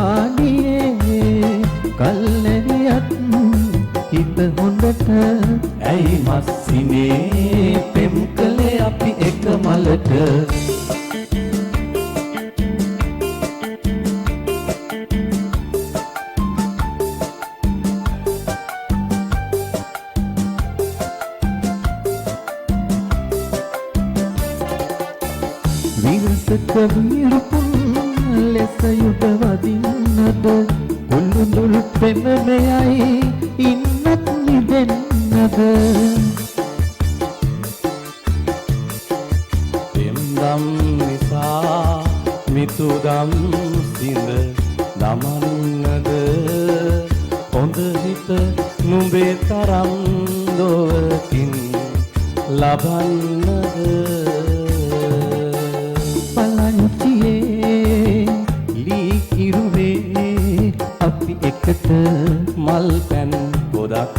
වාඩියේ කල්ැරියත් හිත හොඳට ඇයි මස්සිනේ පෙම් කළේ අපි එක මලට විරසක විරුපුන් ලෙස යුද වදින්නද කුළුඳුල් පෙමෙයයි ඉන්නත් නිදෙන්නද පෙම්දම් නිසා මිතුදම් සිඳ දමන්නද හොඳ හිත නුඹේ තරම් දොවකින් ලබන්නද අපි එකට මල් පැන් ගොඩක්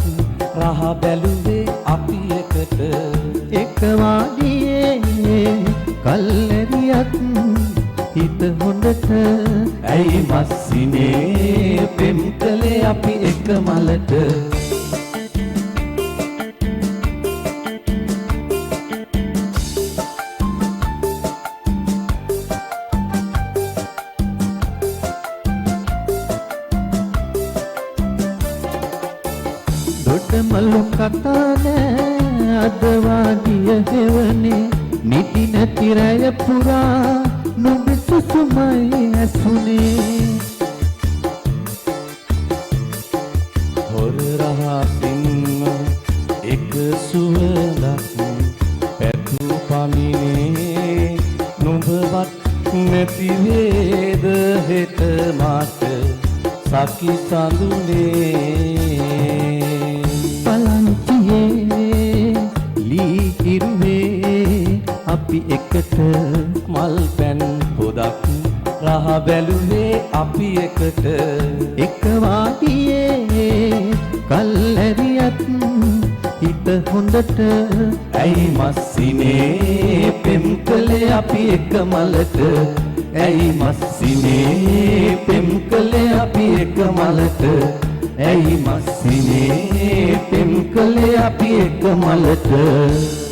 රහ බැලුවේ අපි එකට එක වාඩියේ කල්ැරියත් හිත හොඳට ඇයි මස්සිනේ පෙම් කළේ අපි එක මලට මලු කතා නෑ අද වාදිය හෙවනේ නිදි නැති රැය පුරා නුඹ සුසුමයි ඇසුනේ හොර රහසින්ම එක සුවඳක් පැතු පමිනේ නුඹවත් නැති වේද හෙට මාට සකි සඳුනේ අපි එකට මල් පැන් පොදක් රහ බැලුවේ අපි එකට එක වාඩියේ කල්ැරියත් හිත හොඳට ඇයි මස්සිනේ පෙම් කළේ අපි එක මලට ඇයි මස්සිනේ පෙම් කළේ අපි එක මලට ඇයි මස්සිනේ පෙම් කළේ අපි එක මලට